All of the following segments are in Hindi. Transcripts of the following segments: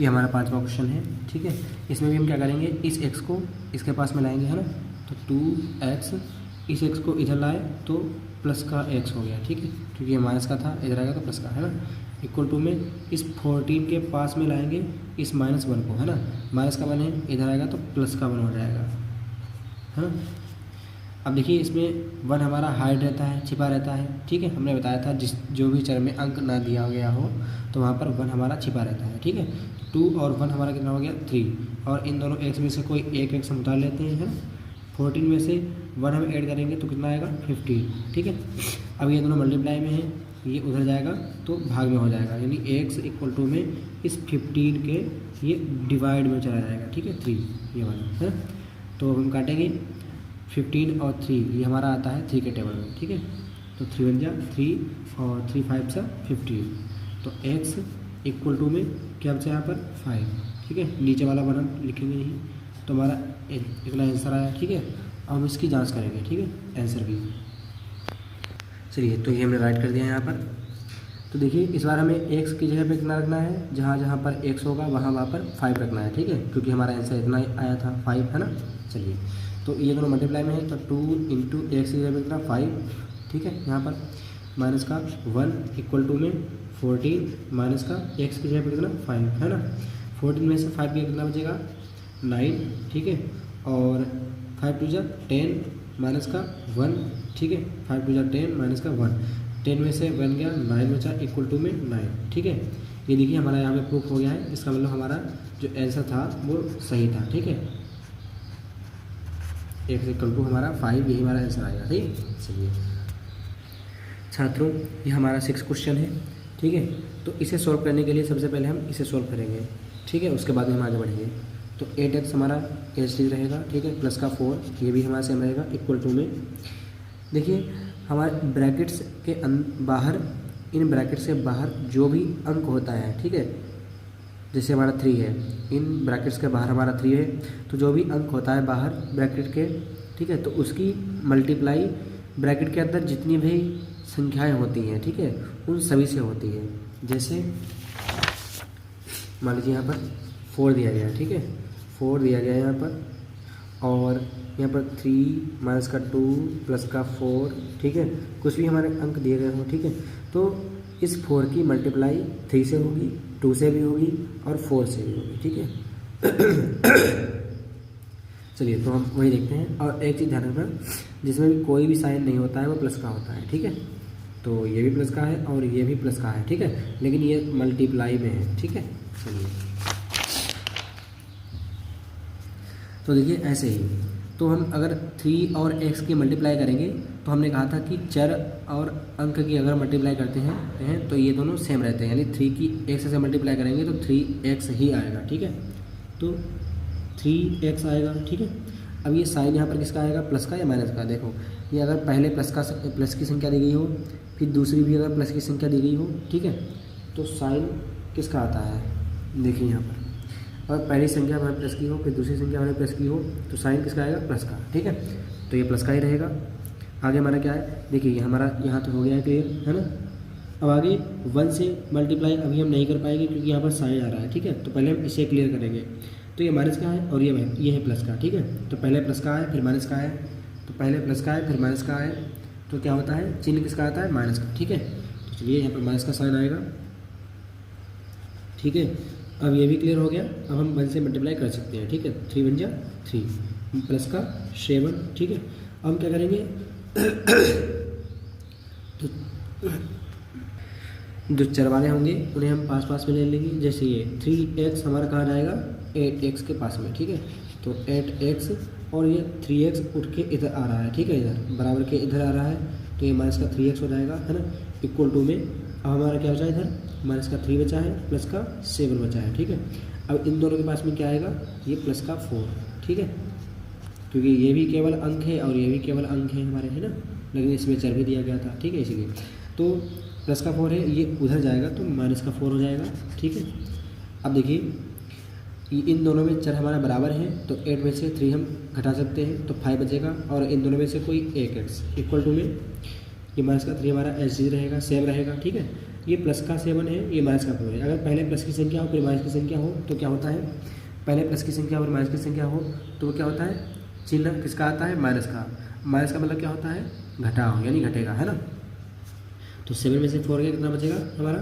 ये हमारा 5वां क्वेश्चन है, ठीक है। इसमें भी हम क्या करेंगे, इस x को इसके पास में लाएंगे, है ना। तो 2x, इस x को इधर लाए तो प्लस का x हो गया, ठीक है, क्योंकि ये माइनस का था, इधर आएगा तो प्लस का, है ना। इक्वल टू में इस 14 के पास में लाएंगे इस -1 को, है ना। माइनस का 1 है, इधर आएगा तो प्लस का 1 हो जाएगा, है ना। अब देखिए इसमें 1 हमारा हाइड रहता है, छिपा रहता है, ठीक है। हमने बताया था जो भी चर में अंक ना दिया गया हो तो वहाँ पर 1 हमारा छिपा रहता है, ठीक है। 2 और 1 हमारा कितना हो गया, 3, और इन दोनों x में से कोई एक x हम उतार लेते हैं, है ना। 14 में से 1 हम ऐड करेंगे तो कितना आएगा, 15, ठीक है। अब ये दोनों मल्टीप्लाई में है, ये उधर जाएगा तो भाग में हो जाएगा, यानी x इक्वल टू में इस 15 के ये डिवाइड में चला जाएगा, ठीक है, 3 ये वाला, है। तो हम काटेंगे 15 और 3, ये हमारा आता है 3 के टेबल में, ठीक है। तो 3 1 जा 3 और 3 5 सा 15, तो x इक्वल टू में क्या बचा यहाँ पर 5, ठीक है। नीचे वाला वन हम लिखेंगे नहीं, तो हमारा इतना आंसर आया, ठीक है। अब हम इसकी जांच करेंगे, ठीक है, आंसर की। चलिए, तो ये हमने राइट कर दिया यहाँ पर। तो देखिए इस बार हमें x की जगह पे कितना रखना है, जहाँ जहाँ पर x होगा वहाँ पर 5 रखना है, ठीक है, क्योंकि हमारा आंसर इतना आया था 5, है ना। चलिए, तो ये दोनों मल्टीप्लाई में है, तो 2 इंटू x की जगह पे कितना 5, ठीक है। यहाँ पर माइनस का 1 इक्वल टू में 14 माइनस का x की जगह पे कितना 5, है ना। 14 में से 5 के कितना बचेगा 9, ठीक है, और 5 2 जा 10 माइनस का 1, ठीक है। 5 2 जा 10 माइनस का 1, 10 में से 1 गया 9 बचा इक्वल टू में 9, ठीक है। ये देखिए हमारा यहाँ पे प्रूफ हो गया है, इसका मतलब हमारा जो आंसर था वो सही था, ठीक है। x इक्वल टू हमारा 5, यही हमारा आंसर आएगा, ठीक है। चलिए छात्रों, ये हमारा 6 क्वेश्चन है, ठीक है। तो इसे सॉल्व करने के लिए सबसे पहले हम इसे सॉल्व करेंगे, ठीक है, उसके बाद में हम आगे बढ़ेंगे। तो 8x हमारा एच रहेगा, ठीक है, प्लस का 4, ये भी हमारा सेम रहेगा, इक्वल टू में देखिए हमारे ब्रैकेट्स के बाहर, इन ब्रैकेट से बाहर जो भी अंक होता है, ठीक है, जैसे हमारा 3 है, इन ब्रैकेट्स के बाहर हमारा 3 है, तो जो भी अंक होता है बाहर ब्रैकेट के, ठीक है, तो उसकी मल्टीप्लाई ब्रैकेट के अंदर जितनी भी संख्याएं होती हैं, ठीक है, उन सभी से होती है। जैसे मान लीजिए यहाँ पर 4 दिया गया है, ठीक है, 4 दिया गया है यहाँ पर, और यहाँ पर 3 माइनस का 2 प्लस का 4, ठीक है, कुछ भी हमारे अंक दिए गए हों, ठीक है, तो इस 4 की मल्टीप्लाई 3 से होगी, 2 से भी होगी और 4 से भी होगी, ठीक है। चलिए, तो हम वही देखते हैं। और एक चीज़ ध्यान रखना, जिसमें भी कोई भी साइन नहीं होता है वो प्लस का होता है, ठीक है। तो ये भी प्लस का है और ये भी प्लस का है, ठीक है, लेकिन ये मल्टीप्लाई में है, ठीक है। चलिए, तो देखिए ऐसे ही, तो हम अगर 3 और x की मल्टीप्लाई करेंगे तो हमने कहा था कि चर और अंक की अगर मल्टीप्लाई करते हैं तो ये दोनों सेम रहते हैं, यानी 3 की x से मल्टीप्लाई करेंगे तो 3x ही आएगा, ठीक है। तो 3x आएगा, ठीक है। अब ये साइन यहाँ पर किसका आएगा, प्लस का या माइनस का। देखो ये अगर पहले प्लस की संख्या दी गई हो, फिर दूसरी भी अगर प्लस की संख्या दी गई हो, ठीक है, तो साइन किसका आता है, देखिए यहाँ पर और पहली संख्या हमारे प्लस की हो, फिर दूसरी संख्या हमारे प्लस की हो, तो साइन किसका आएगा, प्लस का, ठीक है। तो ये प्लस का ही रहेगा। आगे हमारा क्या है, देखिए ये हमारा यहाँ तो हो गया है क्लियर, है ना। अब आगे 1 से मल्टीप्लाई अभी हम नहीं कर पाएंगे क्योंकि यहाँ पर साइन आ रहा है, ठीक है, तो पहले हम इसे क्लियर करेंगे। तो ये माइनस का है और ये है प्लस का, ठीक है। तो पहले प्लस का है फिर माइनस का है, तो पहले प्लस का है फिर माइनस का है, तो क्या होता है, चिन्ह किसका आता है, माइनस का, ठीक है। तो चलिए यहाँ पर माइनस का साइन आएगा, ठीक है। अब ये भी क्लियर हो गया। अब हम 1 से मल्टीप्लाई कर सकते हैं, ठीक है, 3 1 जा 3 प्लस का 7, ठीक है। अब हम क्या करेंगे, तो जो चर वाले होंगे उन्हें हम पास में ले लेंगे। जैसे ये 3x हमारा कहाँ जाएगा, 8x के पास में, ठीक है। तो 8x और ये 3x उठ के इधर आ रहा है, ठीक है, इधर बराबर के इधर आ रहा है, तो ये माइनस का 3x हो जाएगा, है ना, इक्वल टू में अब हमारा क्या बचा है, इधर माइनस का 3 बचा है, प्लस का 7 बचा है, ठीक है। अब इन दोनों के पास में क्या आएगा, ये प्लस का 4, ठीक है, क्योंकि ये भी केवल अंक है और ये भी केवल अंक है हमारे, है ना, लेकिन इसमें चर भी दिया गया था, ठीक है, इसीलिए। तो प्लस का 4 है, ये उधर जाएगा तो माइनस का 4 हो जाएगा, ठीक है। अब देखिए इन दोनों में चर हमारा बराबर है, तो 8 में से 3 हम घटा सकते हैं, तो 5 बचेगा, और इन दोनों में से कोई एक x इक्वल टू में ये माइनस का 3 हमारा एच रहेगा, सेम रहेगा, ठीक है। ये प्लस का 7 है, ये माइनस का 4 है। अगर पहले प्लस की संख्या हो फिर माइनस की संख्या हो तो क्या होता है, पहले प्लस की संख्या और माइनस की संख्या हो तो क्या होता है, चिन्ह किसका आता है, माइनस का। माइनस का मतलब क्या होता है, घटाओ यानी घटेगा, है ना। तो 7 में से 4 गया, कितना बचेगा हमारा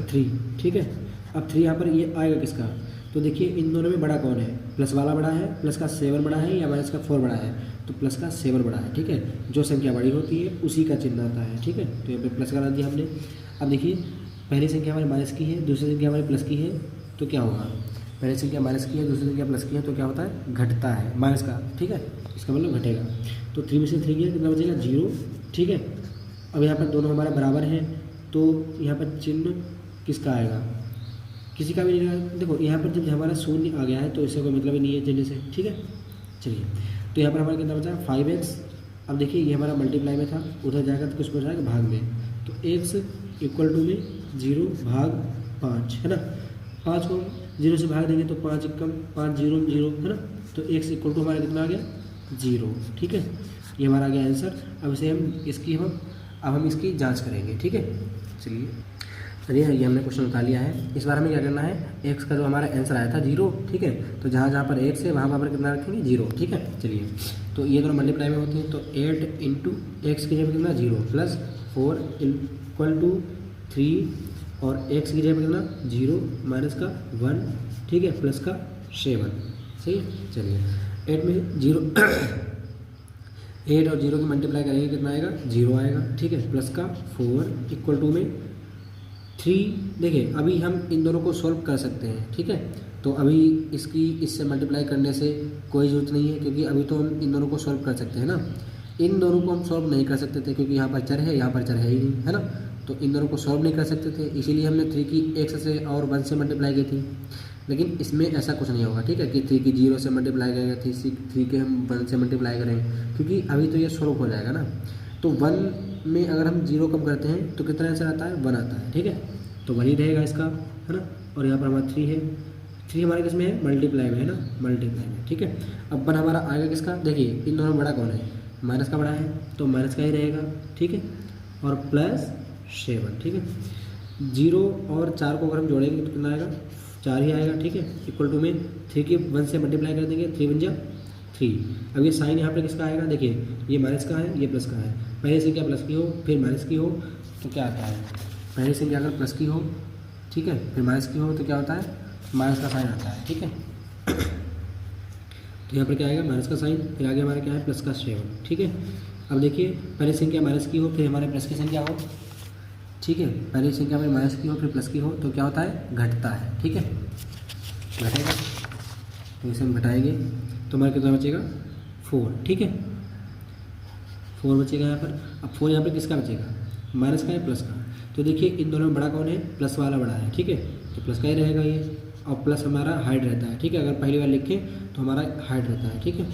3, ठीक है। अब 3 यहाँ पर ये आएगा किसका, तो देखिए इन दोनों में बड़ा कौन है, प्लस वाला बड़ा है, प्लस का 7 बड़ा है या माइनस का 4 बड़ा है, तो प्लस का 7 बड़ा है, ठीक है। जो संख्या बड़ी होती है उसी का चिन्ह आता है, ठीक है। तो यहाँ पे प्लस करा दिया हमने। अब देखिए पहली संख्या हमारी माइनस की है, दूसरी संख्या हमारी प्लस की है, तो क्या होगा, पहली संख्या माइनस की है, दूसरी संख्या प्लस की है, तो क्या होता है, घटता है माइनस का, ठीक है। इसका मतलब घटेगा। तो 3 में से 3 गया, कितना बचेगा 0, ठीक है। अब यहाँ पर दोनों हमारा बराबर हैं तो यहाँ पर चिन्ह किसका आएगा, किसी का भी नहीं रहेगा। देखो यहाँ पर जब हमारा शून्य आ गया है तो इससे कोई मतलब ही नहीं है चिन्ह से, ठीक है। चलिए तो यहाँ पर हमारा कितना बचा 5x। अब देखिए ये हमारा मल्टीप्लाई में था, उधर जाएगा तो कुछ बच जाएगा भाग में, तो x इक्वल टू में 0 भाग 5, है ना। 5 को 0 से भाग देंगे तो 5 एकम 5 0 0, है ना। तो x इक्वल टू हमारा कितना आ गया 0, ठीक है। ये हमारा आ गया आंसर। अब इसे हम इसकी जांच करेंगे, ठीक है। चलिए ये हमने क्वेश्चन निकाल लिया है। इस बार हमें क्या करना है, x का जो हमारा आंसर आया था 0, ठीक है। तो जहाँ पर x है वहाँ पर कितना रखेंगे 0, ठीक है। चलिए तो ये दोनों मल्टीप्लाई में होती हैं, तो 8 इंटू एक्स की जगह कितना 0 प्लस 4 इक्वल टू 3 और x की जगह कितना 0 माइनस का 1, ठीक है, प्लस का 7, सही है। चलिए 8 में 0 8 और 0 की मल्टीप्लाई करेंगे कितना आएगा 0 आएगा, ठीक है, प्लस का 4 इक्वल टू में 3। देखिए अभी हम इन दोनों को सॉल्व कर सकते हैं, ठीक है। तो अभी इससे मल्टीप्लाई करने से कोई ज़रूरत नहीं है, क्योंकि अभी तो हम इन दोनों को सॉल्व कर सकते हैं ना। इन दोनों को हम सॉल्व नहीं कर सकते थे क्योंकि यहाँ पर चर है, यहाँ पर चर है ही नहीं, है ना। तो इन दोनों को सॉल्व नहीं कर सकते थे, इसीलिए हमने 3 की x से और 1 से मल्टीप्लाई की थी। लेकिन इसमें ऐसा कुछ नहीं होगा, ठीक है, कि 3 की 0 से मल्टीप्लाई करेंगे, 3 के हम 1 से मल्टीप्लाई करें, क्योंकि अभी तो ये सॉल्व हो जाएगा ना। तो 1 में अगर हम 0 कम करते हैं तो कितना आंसर आता है 1 आता है, ठीक है। तो वही रहेगा इसका, है ना। और यहाँ पर हमारा 3 है, 3 हमारे किस में है मल्टीप्लाई में, है ना, मल्टीप्लाई में, ठीक है। अब 1 हमारा आएगा किसका, देखिए इन दोनों में बड़ा कौन है, माइनस का बड़ा है, तो माइनस का ही रहेगा, ठीक है। और प्लस 7, ठीक है। 0 और 4 को अगर हम जोड़ेंगे तो कितना आएगा 4 ही आएगा, ठीक है। इक्वल टू में 3 की 1 से मल्टीप्लाई कर देंगे, 3 बन जा 3। अब ये साइन यहाँ पर किसका आएगा, देखिए ये माइनस का है, ये प्लस का है। पहले संख्या प्लस की हो फिर माइनस की हो तो क्या आता है, पहली संख्या अगर प्लस की हो, ठीक है, फिर माइनस की हो तो क्या होता है माइनस का साइन आता है, ठीक है। तो यहाँ पर क्या आएगा माइनस का साइन, फिर आगे हमारा क्या है प्लस का 7, ठीक है। अब देखिए पहली संख्या माइनस की हो फिर हमारे प्लस की संख्या हो, ठीक है, पहली संख्या में माइनस की हो फिर प्लस की हो तो क्या होता है घटता है, ठीक है, घटेगा। तो इसे हम घटाएंगे तो हमारा कितना बचेगा 4, ठीक है, 4 बचेगा यहाँ पर। अब 4 यहाँ पर किसका बचेगा, माइनस का है प्लस का। तो देखिए इन दोनों में बड़ा कौन है, प्लस वाला बड़ा है, ठीक है, तो प्लस का ही रहेगा ये। और प्लस हमारा हाइड रहता है, ठीक है, अगर पहली बार लिखें तो हमारा हाइड रहता है, ठीक है,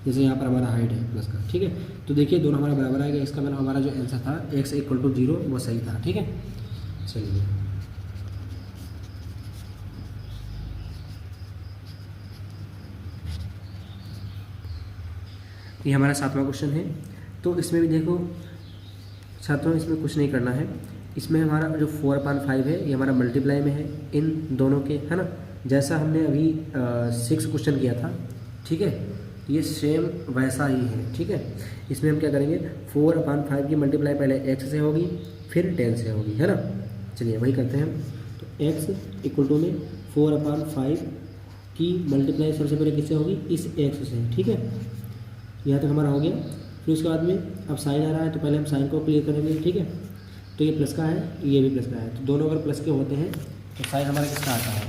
जैसे यहाँ पर हमारा हाइड है प्लस का, ठीक है। तो देखिए दोनों हमारा बराबर आएगा, इसका मतलब हमारा जो आंसर था x इक्वल टू 0 वो सही था, ठीक है। चलिए ये हमारा 7वां क्वेश्चन है। तो इसमें भी देखो छात्रों, इसमें कुछ नहीं करना है। इसमें हमारा जो 4/5 है ये हमारा मल्टीप्लाई में है इन दोनों के, है ना, जैसा हमने अभी 6 क्वेश्चन किया था, ठीक है, ये सेम वैसा ही है, ठीक है। इसमें हम क्या करेंगे 4/5 की मल्टीप्लाई पहले x से होगी फिर 10 से होगी, है ना। चलिए वही करते हैं हम। तो x इक्वल टू में 4/5 की मल्टीप्लाई सबसे पहले किससे होगी, इस x से, ठीक है। यहाँ तक हमारा हो गया। फिर उसके बाद में अब साइन आ रहा है तो पहले हम साइन को क्लियर करेंगे, ठीक है। तो ये प्लस का है, ये भी प्लस का है, तो दोनों अगर प्लस के होते हैं तो साइन हमारा किसका आता है,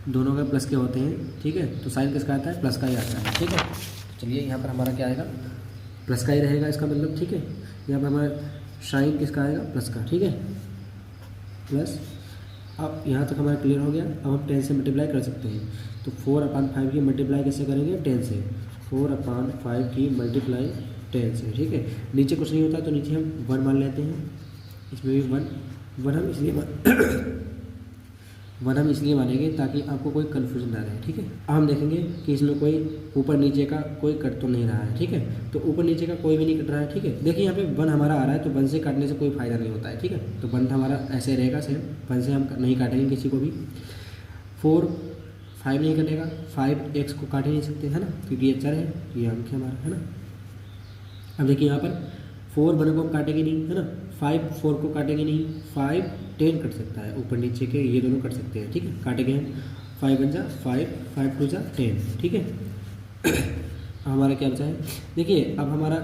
दोनों अगर प्लस के होते हैं, ठीक है, तो साइन किसका आता है प्लस का ही आता है, ठीक है। तो चलिए यहाँ पर हमारा क्या आएगा प्लस का ही रहेगा इसका मतलब, ठीक है। यहाँ पर हमारा साइन किसका आएगा प्लस का, ठीक है, प्लस। अब यहाँ तक हमारा क्लियर हो गया। अब हम 10 से मल्टीप्लाई कर सकते हैं। तो 4/5 की मल्टीप्लाई कैसे करेंगे 10 से, 4/5 की मल्टीप्लाई 10 से, ठीक है। नीचे कुछ नहीं होता तो नीचे हम 1 मान लेते हैं, इसमें भी 1 हम इसलिए 1 हम इसलिए मानेंगे ताकि आपको कोई कन्फ्यूजन ना रहे, ठीक है। अब हम देखेंगे कि इसमें कोई ऊपर नीचे का कोई कट तो नहीं रहा है, ठीक है। तो ऊपर नीचे का कोई भी नहीं कट रहा है, ठीक है। देखिए यहाँ पे 1 हमारा आ रहा है, तो 1 से काटने से कोई फ़ायदा नहीं होता है, ठीक है। तो 1 हमारा ऐसे रहेगा सेम, 1 से हम नहीं काटेंगे किसी को भी। 4 5 नहीं कटेगा, 5 x को काट ही नहीं सकते, है ना, क्योंकि ये चर है, ये अंक है हमारा, है ना। अब देखिए यहाँ पर 4 1 को हम काटेंगे नहीं, है ना, 5 4 को काटेंगे नहीं, 5 10 कट सकता है, ऊपर नीचे के ये दोनों कट सकते हैं, ठीक है। काटेंगे हम 5 1 जा 5, 5 2 जा 10, ठीक है। अब हमारा क्या बचा है, देखिए अब हमारा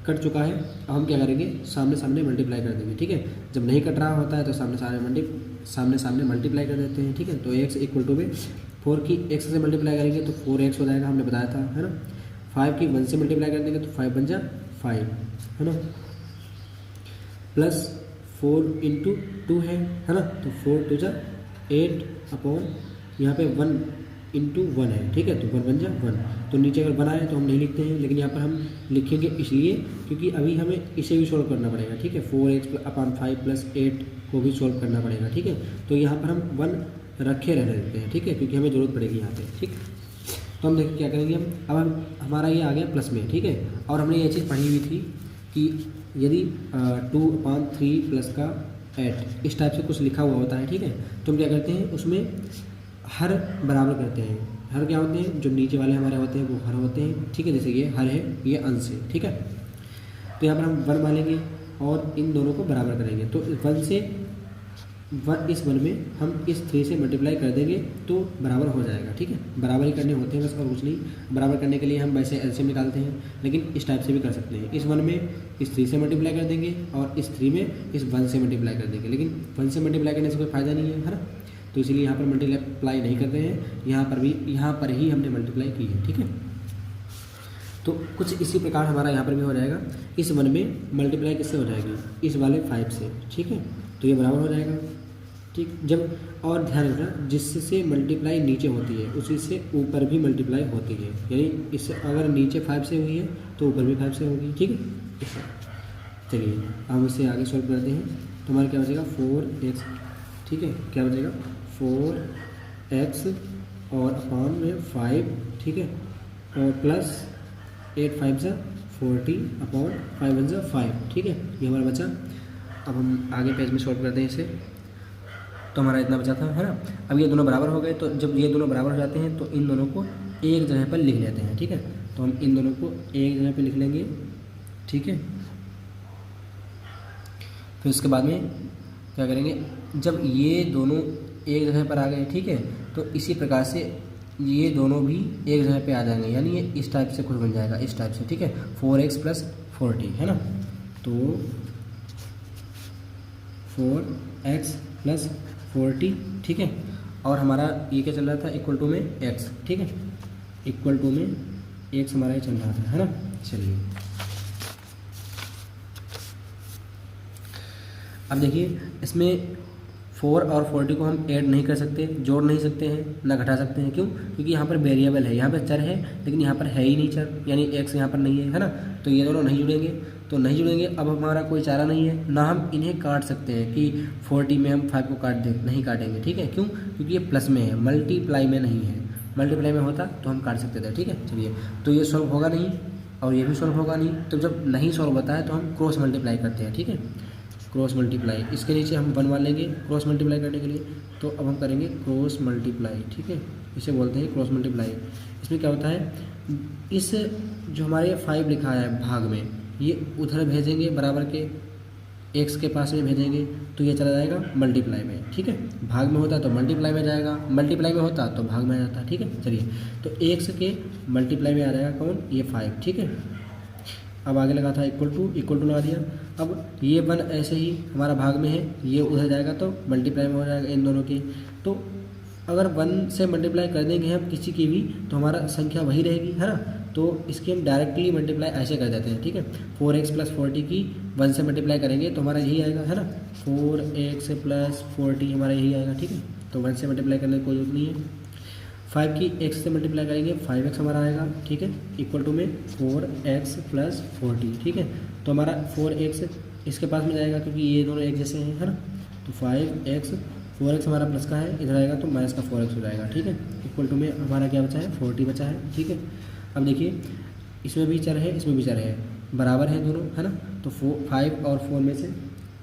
कट चुका है। अब हम क्या करेंगे, सामने सामने मल्टीप्लाई कर देंगे, ठीक है। जब नहीं कट रहा होता है तो सामने सामने मल्टीप्लाई कर देते हैं, ठीक है। तो x इक्वल टू में 4 की x से मल्टीप्लाई करेंगे तो 4x हो जाएगा, हमने बताया था, है ना। 5 की 1 से मल्टीप्लाई कर देंगे तो 5 1 जा 5, है ना, प्लस 4 इंटू 2 है ना, तो 4 2 जा 8 अपॉन यहाँ पे 1 इंटू 1 है, ठीक है। तो 1 1 जा 1, तो नीचे अगर 1 आए तो हम नहीं लिखते हैं, लेकिन यहाँ पर हम लिखेंगे इसलिए क्योंकि अभी हमें इसे भी सोल्व करना पड़ेगा, ठीक है। 4x अपॉन 5 प्लस 8 को भी सोल्व करना पड़ेगा, ठीक है। तो यहाँ पर हम 1 रखे रहने देते हैं, ठीक है, क्योंकि हमें ज़रूरत पड़ेगी यहाँ पे, ठीक। तो हम देखिए क्या करेंगे हम, अब हम हमारा ये आ गया प्लस में, ठीक है। और हमने ये चीज़ पढ़ी हुई थी कि यदि 2/3 प्लस का 8 इस टाइप से कुछ लिखा हुआ होता है, ठीक है, तो हम क्या करते हैं उसमें हर बराबर करते हैं। हर क्या होते हैं, जो नीचे वाले हमारे होते हैं वो हर होते हैं, ठीक है। जैसे ये हर है, ये अंश है, ठीक है। तो यहाँ पर हम 1 मानेंगे और इन दोनों को बराबर करेंगे, तो 1 से इस 1 में हम इस 3 से मल्टीप्लाई कर देंगे तो बराबर हो जाएगा, ठीक है। बराबर ही करने होते हैं बस, और कुछ नहीं। बराबर करने के लिए हम वैसे एलसीएम निकालते हैं, लेकिन इस टाइप से भी कर सकते हैं। इस 1 में इस 3 से मल्टीप्लाई कर देंगे और इस 3 में इस 1 से मल्टीप्लाई कर देंगे, लेकिन 1 से मल्टीप्लाई करने से कोई फ़ायदा नहीं है ना, तो इसीलिए यहाँ पर मल्टीप्लाई नहीं कर रहे हैं, यहाँ पर ही हमने मल्टीप्लाई की है, ठीक है। तो कुछ इसी प्रकार हमारा यहाँ पर भी हो जाएगा। इस 1 में मल्टीप्लाई किससे हो जाएगी, इस वाले 5 से, ठीक है। तो ये बराबर हो जाएगा, ठीक। जब और ध्यान रखना, जिससे मल्टीप्लाई नीचे होती है उसी से ऊपर भी मल्टीप्लाई होती है, यानी इससे अगर नीचे 5 से हुई है तो ऊपर भी 5 से होगी, ठीक है। चलिए हम इससे आगे सॉल्व करते हैं। तो हमारा क्या बचेगा 4x, ठीक है। क्या बचेगा 4x और अपॉन में 5, ठीक है, और प्लस 8 5 जा 40 अपॉन 5 1 जा 5, ठीक है। ये हमारा बचा। अब हम आगे पेज में सॉल्व करते हैं इसे। तो हमारा इतना बचा था, है ना। अब ये दोनों बराबर हो गए, तो जब ये दोनों बराबर हो जाते हैं तो इन दोनों को एक जगह पर लिख लेते हैं, ठीक है। तो हम इन दोनों को एक जगह पर लिख लेंगे, ठीक है। फिर उसके बाद में क्या करेंगे, जब ये दोनों एक जगह पर आ गए, ठीक है, तो इसी प्रकार से ये दोनों भी एक जगह पे आ जाएंगे, यानी ये इस टाइप से कुछ बन जाएगा, इस टाइप से, ठीक है। 4x प्लस 40, है ना। तो 4x प्लस 40, ठीक है। और हमारा ये क्या चल रहा था, इक्वल टू में x, ठीक है। इक्वल टू में x हमारा ये चल रहा था, है ना। चलिए अब देखिए, इसमें 4 और 40 को हम ऐड नहीं कर सकते, जोड़ नहीं सकते हैं, ना घटा सकते हैं। क्यों? क्योंकि यहाँ पर वेरिएबल है, यहाँ पर चर है, लेकिन यहाँ पर है ही नहीं चर, यानी x यहाँ पर नहीं है, है ना। तो ये दोनों नहीं जुड़ेंगे, तो नहीं जुड़ेंगे। अब हमारा कोई चारा नहीं है, ना हम इन्हें काट सकते हैं कि 40 में हम 5 को काट दें, नहीं काटेंगे, ठीक है। क्यों? क्योंकि ये प्लस में है, मल्टीप्लाई में नहीं है। मल्टीप्लाई में होता तो हम काट सकते थे, ठीक है। चलिए, तो ये सॉल्व होगा नहीं और ये भी सॉल्व होगा नहीं। तो जब नहीं सॉल्व होता है तो हम क्रॉस मल्टीप्लाई करते हैं, ठीक है। क्रॉस मल्टीप्लाई, इसके नीचे हम 1 मान लेंगे क्रॉस मल्टीप्लाई करने के लिए। तो अब हम करेंगे क्रॉस मल्टीप्लाई, ठीक है। इसे बोलते हैं क्रॉस मल्टीप्लाई। इसमें क्या होता है, इस जो हमारे 5 लिखा है भाग में, ये उधर भेजेंगे बराबर के x के पास में भेजेंगे, तो ये चला जाएगा मल्टीप्लाई में, ठीक है। भाग में होता तो मल्टीप्लाई में जाएगा, मल्टीप्लाई में होता तो भाग में आ जाता, ठीक है। चलिए, तो x के मल्टीप्लाई में आ जाएगा कौन, ये 5, ठीक है। अब आगे लगा था इक्वल टू लगा दिया। अब ये 1 ऐसे ही हमारा भाग में है, ये उधर जाएगा तो मल्टीप्लाई में हो जाएगा इन दोनों के। तो अगर 1 से मल्टीप्लाई कर देंगे हम किसी की भी तो हमारा संख्या वही रहेगी, है ना। तो इसकी हम डायरेक्टली मल्टीप्लाई ऐसे कर देते हैं, ठीक है। 4x प्लस 40 की 1 से मल्टीप्लाई करेंगे तो हमारा यही आएगा, है ना। 4x प्लस 40 हमारा यही आएगा, ठीक है। तो 1 से मल्टीप्लाई करने की कोई जरूरत नहीं है। 5 की x से मल्टीप्लाई करेंगे 5x हमारा आएगा, ठीक है। इक्वल टू में 4x प्लस 40, ठीक है। तो हमारा 4x इसके पास में जाएगा क्योंकि ये दोनों एक जैसे हैं, है ना। तो 5x 4x हमारा प्लस का है, इधर आएगा तो माइनस का 4x हो जाएगा, ठीक है। इक्वल टू में हमारा क्या बचा है, 40 बचा है, ठीक है। अब देखिए इसमें भी चर है, इसमें भी चर है, बराबर है दोनों, है ना। तो 5 और 4 में से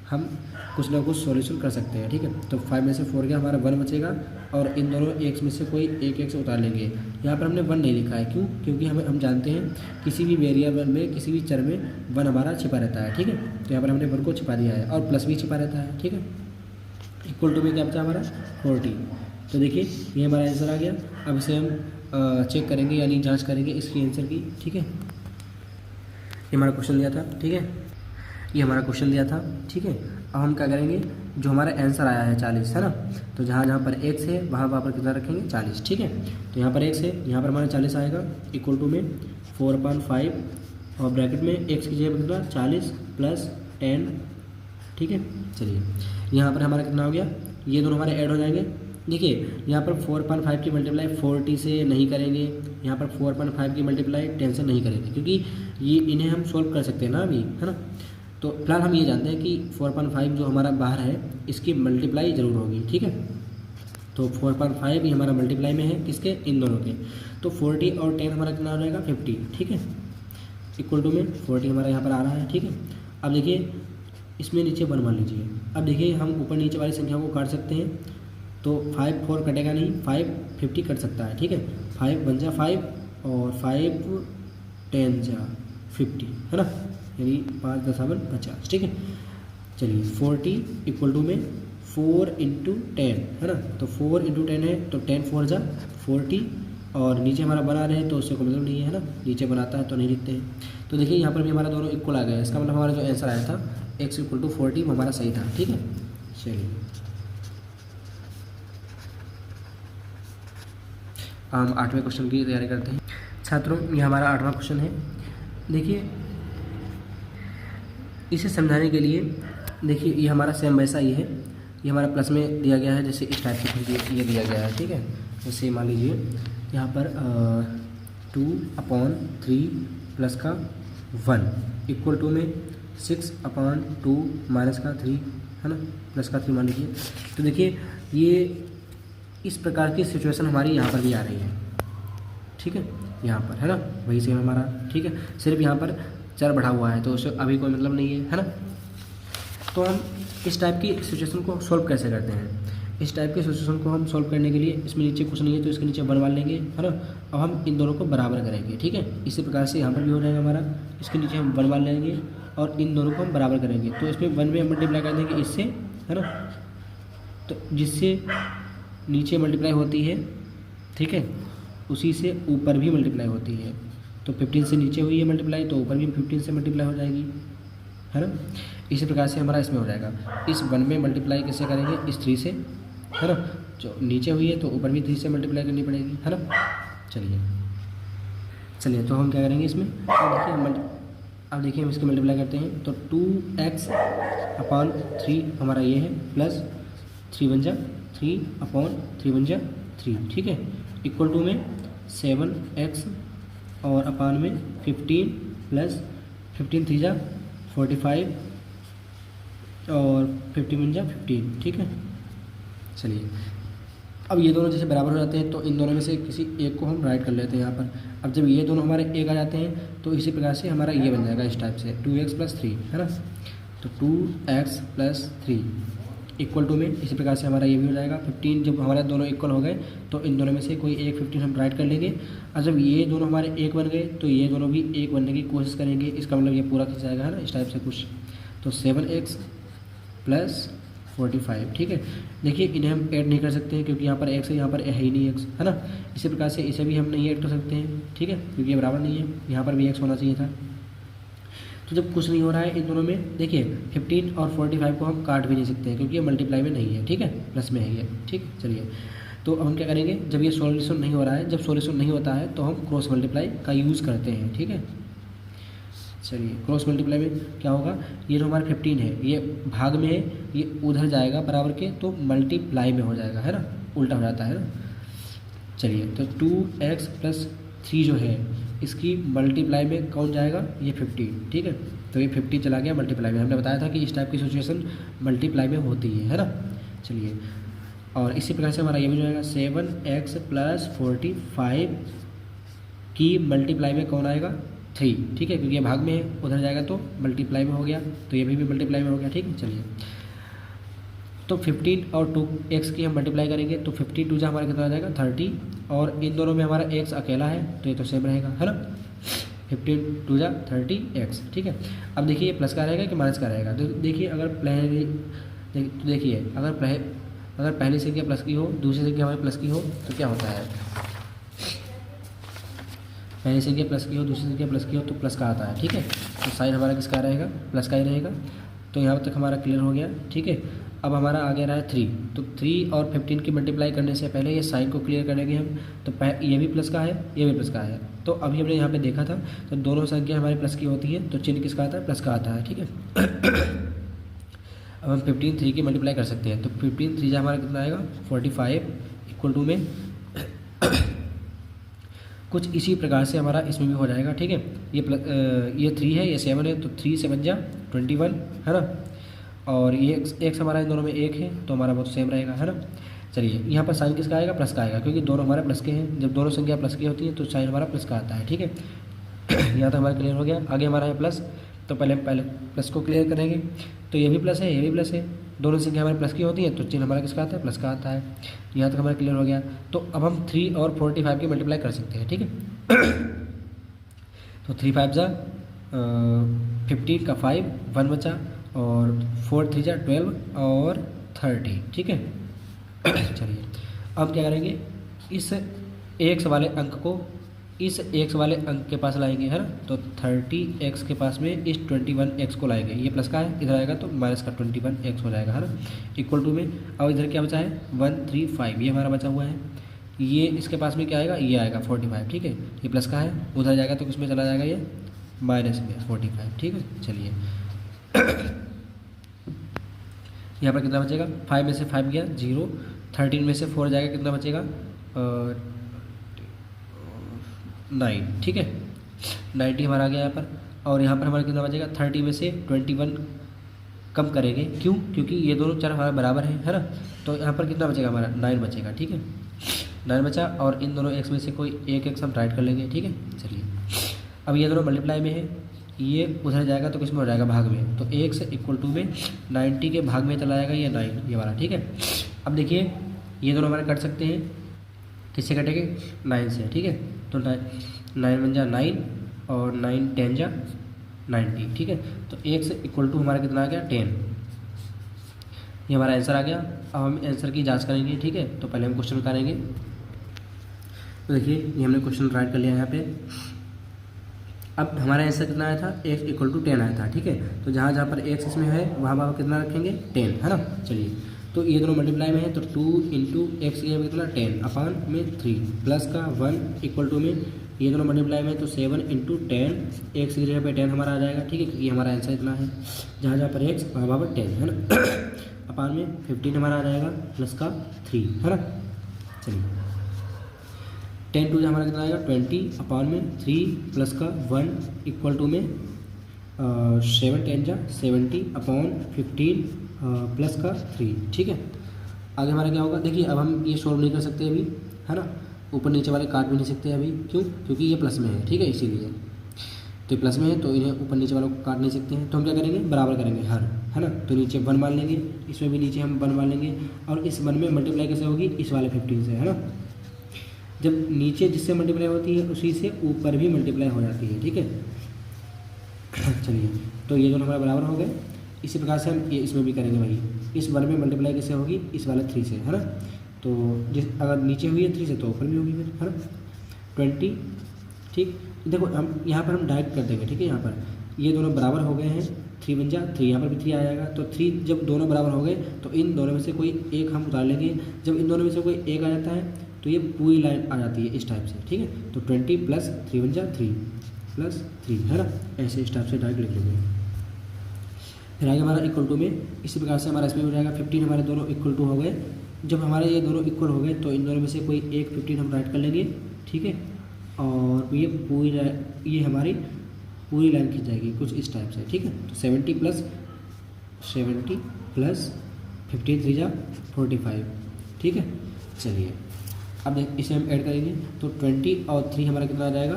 हम कुछ ना कुछ सॉल्यूशन कर सकते हैं, ठीक है। तो 5 में से 4 गया, हमारा 1 बचेगा और इन दोनों एक्स में से कोई एक एक्स उतार लेंगे। यहाँ पर हमने 1 नहीं लिखा है, क्यों? क्योंकि हम जानते हैं किसी भी वेरिएबल में, किसी भी चर में 1 हमारा छिपा रहता है, ठीक है। तो यहाँ पर हमने 1 को छिपा दिया है और प्लस भी छिपा रहता है, ठीक है। इक्वल टू में क्या बचा हमारा 40। तो देखिए ये हमारा आंसर आ गया। अब इसे हम चेक करेंगे यानी जांच करेंगे इसकी आंसर की, ठीक है। ये हमारा क्वेश्चन दिया था, ठीक है, ये हमारा क्वेश्चन दिया था, ठीक है। अब हम क्या करेंगे, जो हमारा आंसर आया है 40, है ना, तो जहाँ जहाँ पर x है वहाँ पर कितना रखेंगे, 40, ठीक है। तो यहाँ पर x है, यहाँ पर हमारा 40 आएगा, इक्वल टू में 4/5 और ब्रैकेट में x की जगह कितना 40 + 10, ठीक है। चलिए यहाँ पर हमारा कितना हो गया, ये दोनों हमारे ऐड हो जाएंगे। देखिए यहाँ पर 4/5 की मल्टीप्लाई 40 से नहीं करेंगे, यहाँ पर 4/5 की मल्टीप्लाई 10 से नहीं करेंगे, क्योंकि ये इन्हें हम सॉल्व कर सकते हैं ना अभी, है ना। तो फिलहाल हम ये जानते हैं कि 4/5 जो हमारा बाहर है इसकी मल्टीप्लाई ज़रूर होगी, ठीक है। तो 4/5 ये हमारा मल्टीप्लाई में है, किसके, इन दोनों के। तो 40 और 10 हमारा कितना हो जाएगा, 50, ठीक है। इक्वल टू में 40 हमारा यहाँ पर आ रहा है, ठीक है। अब देखिए इसमें नीचे 1 मान लीजिए। अब देखिए हम ऊपर नीचे वाली संख्या को काट सकते हैं, तो 5 4 कटेगा नहीं, 5 50 कट सकता है, ठीक है। 5 1 जा 5 और 5 10 जा 50, है ना, यानी 5 10 50, ठीक है। चलिए 40 इक्वल टू में 4 × 10, है ना, तो 4 × 10 है, तो 10 4 जा 40 और नीचे हमारा बना रहे हैं तो उससे कोई मतलब नहीं है ना, नीचे बनाता है तो नहीं लिखते हैं। तो देखिए यहाँ पर भी हमारा दोनों इक्वल आ गया, इसका मतलब हमारा जो आंसर आया था x = 40 वो हमारा सही था, ठीक है। चलिए हम 8वें क्वेश्चन की तैयारी करते हैं। छात्रों ये हमारा 8वां क्वेश्चन है। देखिए इसे समझाने के लिए, देखिए ये हमारा सेम वैसा ही है, ये हमारा प्लस में दिया गया है, जैसे इस टाइप से ये दिया गया है, ठीक है। जैसे मान लीजिए यहाँ पर 2/3 प्लस का 1 इक्वल टू में 6/2 माइनस का 3, है ना, प्लस का 3 मान लीजिए। तो देखिए ये इस प्रकार की सिचुएशन हमारी यहाँ पर भी आ रही है, ठीक है, यहाँ पर, है ना, वही सेम हमारा, ठीक है। सिर्फ यहाँ पर चर बढ़ा हुआ है तो उससे अभी कोई मतलब नहीं है ना। तो हम इस टाइप की सिचुएशन को सॉल्व कैसे करते हैं, इस टाइप की सिचुएशन को हम सॉल्व करने के लिए, इसमें नीचे कुछ नहीं है तो इसके नीचे 1 मान लेंगे, है ना। अब हम इन दोनों को बराबर करेंगे, ठीक है। इसी प्रकार से यहाँ पर भी हो जाएगा हमारा, इसके नीचे हम 1 मान लेंगे और इन दोनों को हम बराबर करेंगे। तो इसमें 1 में मल्टीप्लाई कर देंगे इससे, है ना, तो जिससे नीचे मल्टीप्लाई होती है, ठीक है, उसी से ऊपर भी मल्टीप्लाई होती है। तो 15 से नीचे हुई है मल्टीप्लाई तो ऊपर भी 15 से मल्टीप्लाई हो जाएगी, है ना। इसी प्रकार से हमारा इसमें हो जाएगा, इस 1 में मल्टीप्लाई कैसे करेंगे, इस 3 से, है ना, जो नीचे हुई है तो ऊपर भी 3 से मल्टीप्लाई करनी पड़ेगी, है ना। चलिए तो हम क्या करेंगे इसमें, अब देखिए हम इसके मल्टीप्लाई करते हैं तो 2x/3 हमारा ये है, प्लस 3 1 जा 3/3 1 जा 3, ठीक है। इक्वल टू में 7x और अपान में 15 प्लस 15 3 जा 45 और 50 1 जा 15, ठीक है। चलिए अब ये दोनों जैसे बराबर हो जाते हैं तो इन दोनों में से किसी एक को हम राइट कर लेते हैं यहाँ पर। अब जब ये दोनों हमारे एक आ जाते हैं तो इसी प्रकार से हमारा ये बन जाएगा इस टाइप से 2x + 3, है ना। तो 2x + 3 इक्वल टू में इसी प्रकार से हमारा ये भी हो जाएगा 15। जब हमारे दोनों इक्वल हो गए तो इन दोनों में से कोई एक 15 हम राइट कर लेंगे और जब ये दोनों हमारे एक बन गए तो ये दोनों भी एक बनने की कोशिश करेंगे, इसका मतलब ये पूरा खिंच जाएगा, है ना, इस टाइप से कुछ। तो 7x + 45, ठीक है। देखिए इन्हें हम ऐड नहीं कर सकते हैं क्योंकि यहाँ पर x है, यहाँ पर है ही नहीं x, है ना। इसी प्रकार से इसे भी हम नहीं ऐड कर सकते हैं, ठीक है, क्योंकि ये बराबर नहीं है, यहाँ पर भी x होना चाहिए था। तो जब कुछ नहीं हो रहा है इन दोनों में, देखिए 15 और 45 को हम काट भी नहीं सकते हैं क्योंकि ये मल्टीप्लाई में नहीं है, ठीक है, प्लस में है ये, ठीक। चलिए तो अब हम क्या करेंगे, जब ये सॉल्यूशन नहीं हो रहा है, जब सॉल्यूशन नहीं होता है तो हम क्रॉस मल्टीप्लाई का यूज़ करते हैं, ठीक है। चलिए क्रॉस मल्टीप्लाई में क्या होगा, ये जो हमारा 15 है ये भाग में है, ये उधर जाएगा बराबर के तो मल्टीप्लाई में हो जाएगा, है ना, उल्टा हो जाता है ना। चलिए तो 2x + 3 जो है इसकी मल्टीप्लाई में कौन जाएगा, ये 50, ठीक है। तो ये 50 चला गया मल्टीप्लाई में, हमने बताया था कि इस टाइप की सिचुएशन मल्टीप्लाई में होती है ना। चलिए और इसी प्रकार से हमारा ये भी जो आएगा 7x + 45 की मल्टीप्लाई में कौन आएगा 3, ठीक है, क्योंकि ये भाग में है, उधर जाएगा तो मल्टीप्लाई में हो गया, तो ये भी मल्टीप्लाई में हो गया, ठीक है। चलिए तो 15 और 2x की हम मल्टीप्लाई करेंगे तो 52 जो हमारा कितना आ जाएगा 30, और इन दोनों में हमारा x अकेला है तो ये तो सेम रहेगा, है ना। 15 2 30x, ठीक है। अब देखिए प्लस का रहेगा कि माइनस का रहेगा, तो देखिए अगर अगर पहली संख्या प्लस की हो, दूसरी संख्या हमारी प्लस की हो तो क्या होता है, पहली संख्या प्लस की हो, दूसरी संख्या प्लस की हो तो प्लस का आता है, ठीक है। तो साइन हमारा किसका रहेगा, प्लस का ही रहेगा। तो यहाँ तक हमारा क्लियर हो गया, ठीक है। अब हमारा आगे रहा है 3, तो 3 और 15 की मल्टीप्लाई करने से पहले ये साइन को क्लियर करेंगे हम। तो ये भी प्लस का है, ये भी प्लस का है, तो अभी हमने यहाँ पे देखा था तो दोनों संख्या हमारी प्लस की होती है तो चिन्ह किसका आता है, प्लस का आता है, ठीक है। अब हम 15 3 की मल्टीप्लाई कर सकते हैं, तो 15 3 हमारा कितना आएगा 45 इक्वल टू में कुछ इसी प्रकार से हमारा इसमें भी हो जाएगा, ठीक है। ये 3 है, ये 7 है, तो 3 7 जा 21, है ना। और ये x हमारा इन दोनों में 1 है तो हमारा वो तो सेम रहेगा, है ना। चलिए यहाँ पर साइन किसका आएगा, प्लस का आएगा, क्योंकि दोनों हमारे प्लस के हैं। जब दोनों संख्या प्लस की होती हैं तो साइन हमारा प्लस का आता है, ठीक है। यहाँ तक हमारा क्लियर हो गया। आगे हमारा है प्लस, तो पहले प्लस को क्लियर करेंगे, तो ये भी प्लस है, ये भी प्लस है, दोनों संख्या हमारी प्लस की होती है तो चिन्ह हमारा किसका आता है, प्लस का आता है। यहाँ तक हमारा क्लियर हो गया। तो अब हम 3 और 45 की मल्टीप्लाई कर सकते हैं, ठीक है। तो 3 5 जा 15 का 5 1 बचा, और 4 3 जा 12 और 30, ठीक है। चलिए अब क्या करेंगे, इस x वाले अंक को इस x वाले अंक के पास लाएंगे, है ना। तो 30x के पास में इस 21x को लाएंगे, ये प्लस का है, इधर आएगा तो माइनस का 21x हो जाएगा, है ना, इक्वल टू में। अब इधर क्या बचा है 135, ये हमारा बचा हुआ है। ये इसके पास में क्या आएगा, ये आएगा 45, ठीक है, ये प्लस का है, उधर जाएगा तो किसमें चला जाएगा, ये माइनस में 45, ठीक है। चलिए यहाँ पर कितना बचेगा, 5 में से 5 गया 0, 13 में से 4 जाएगा, कितना बचेगा 9, ठीक है, 90 हमारा आ गया यहाँ पर। और यहाँ पर हमारा कितना बचेगा, 30 में से 21 कम करेंगे, क्यों, क्योंकि ये दोनों चर हमारे बराबर हैं, है ना। तो यहाँ पर कितना बचेगा हमारा 9 बचेगा, ठीक है, 9 बचा। और इन दोनों x में से कोई एक x हम राइट कर लेंगे, ठीक है। चलिए अब ये दोनों मल्टीप्लाई में है, ये उधर जाएगा तो किस में हो जाएगा, भाग में, तो x इक्वल टू में 90 के भाग में चला जाएगा ये 9, ये वाला, ठीक है। अब देखिए ये दोनों हमारे कट सकते हैं, किससे कटेंगे 9 से, ठीक है। तो 9 1 जा 9 और 9 10 जा 90, ठीक है। तो x इक्वल टू हमारा कितना आ गया 10, ये हमारा आंसर आ गया। अब हम आंसर की जांच करेंगे, ठीक है। तो पहले हम क्वेश्चन निकालेंगे, तो देखिए ये हमने क्वेश्चन राइट कर लिया यहाँ पे। अब हमारा आंसर कितना आया था, x इक्वल टू 10 आया था, ठीक है। तो जहाँ जहाँ पर x इसमें है वहाँ वहाँ कितना रखेंगे 10, है ना। चलिए तो ये दोनों मल्टीप्लाई में है, तो 2 इंटू एक्स ये कितना 10 अपान में 3 प्लस का 1 इक्वल टू में ये दोनों मल्टीप्लाई में, तो 7 इंटू 10 एक्स की जगह पे 10 हमारा आ जाएगा, ठीक है। ये हमारा आंसर इतना है, जहाँ जहाँ पर x वहाँ वहाँ पर 10, है ना। अपान में 15 हमारा आ जाएगा प्लस का 3, है ना। चलिए 10 टू हमारा कितना आएगा 20 अपान में 3 प्लस का 1 इक्वल टू में 7 10 जा 70 अपॉन 15 प्लस का 3, ठीक है। आगे हमारा क्या होगा, देखिए अब हम ये सोल्व नहीं कर सकते अभी, है ना, ऊपर नीचे वाले काट भी नहीं सकते अभी, क्यों, क्योंकि ये प्लस में है, ठीक है, इसीलिए। तो ये प्लस में है तो इन्हें ऊपर नीचे वालों को काट नहीं सकते हैं, तो हम क्या करेंगे बराबर करेंगे हर, है ना। तो नीचे 1 मान लेंगे, इसमें भी नीचे हम 1 मान लेंगे, और इस 1 में मल्टीप्लाई कैसे होगी, इस वाले 15 से, है ना। जब नीचे जिससे मल्टीप्लाई होती है उसी से ऊपर भी मल्टीप्लाई हो जाती है, ठीक है। चलिए तो ये दोनों हमारे बराबर हो गए। इसी प्रकार से हम ये इसमें भी करेंगे भाई, इस 1 में मल्टीप्लाई कैसे होगी, इस वाले 3 से, है ना। तो जिस अगर नीचे हुई है 3 से तो ऊपर भी होगी फिर, है ना, 20, ठीक। देखो हम यहाँ पर हम डायरेक्ट कर देंगे, ठीक है। यहाँ पर ये दोनों बराबर हो गए हैं, 3 बन जा 3, यहाँ पर भी 3 आ जाएगा। तो 3 जब दोनों बराबर हो गए तो इन दोनों में से कोई एक हम उतार लेंगे। जब इन दोनों में से कोई एक आ जाता है तो ये पूरी लाइन आ जाती है इस टाइप से, ठीक है। तो 20 प्लस 3 बन जा 3 प्लस 3, है ना, ऐसे इस टाइप से डायरेक्ट लिख लेंगे। फिर आगे हमारा इक्वल टू में इसी प्रकार से हमारा इसमें हो जाएगा 15 हमारे दोनों इक्वल टू हो गए। जब हमारे ये दोनों इक्वल हो गए तो इन दोनों में से कोई एक 15 हम राइट कर लेंगे, ठीक है। और ये हमारी पूरी लाइन खींच जाएगी कुछ इस टाइप से, ठीक है। तो 70 प्लस 15 3 जा 45, ठीक है। चलिए अब इसे हम ऐड करेंगे तो 20 और 3 हमारा कितना आ जाएगा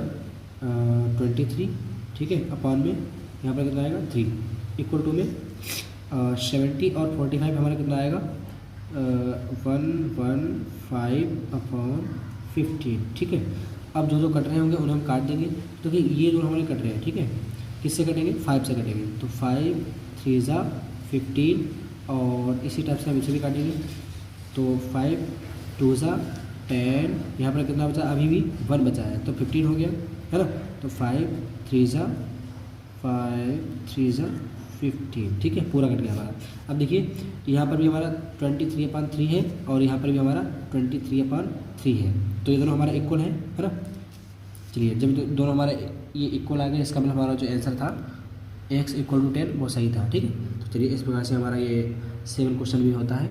23, ठीक है, अपॉन में यहाँ पर कितना आएगा 3 इक्वल टू में 70 और 45 हमारा कितना आएगा 115/15, ठीक है। अब जो कट रहे होंगे उन्हें हम काट देंगे। तो ये जो हमारे कट रहे हैं, ठीक है, किससे कटेंगे 5 से कटेंगे। तो 5 3 ज़ा 15 और इसी टाइप से हम इसे भी काटेंगे। तो 5 2 ज़ा 10, यहाँ पर कितना बचा अभी भी 1 बचा है तो 15 हो गया, है ना। तो 5 3 ज़ा 15, ठीक है, पूरा कट गया हमारा। अब देखिए यहाँ पर भी हमारा 23/3 है और यहाँ पर भी हमारा 23/3 है, तो ये दोनों हमारा इक्वल है ना। चलिए जब दोनों हमारे ये इक्वल आ गए, इसका मतलब हमारा जो आंसर था x = 10 वो सही था, ठीक है। तो चलिए इस प्रकार से हमारा ये 7 क्वेश्चन भी होता है।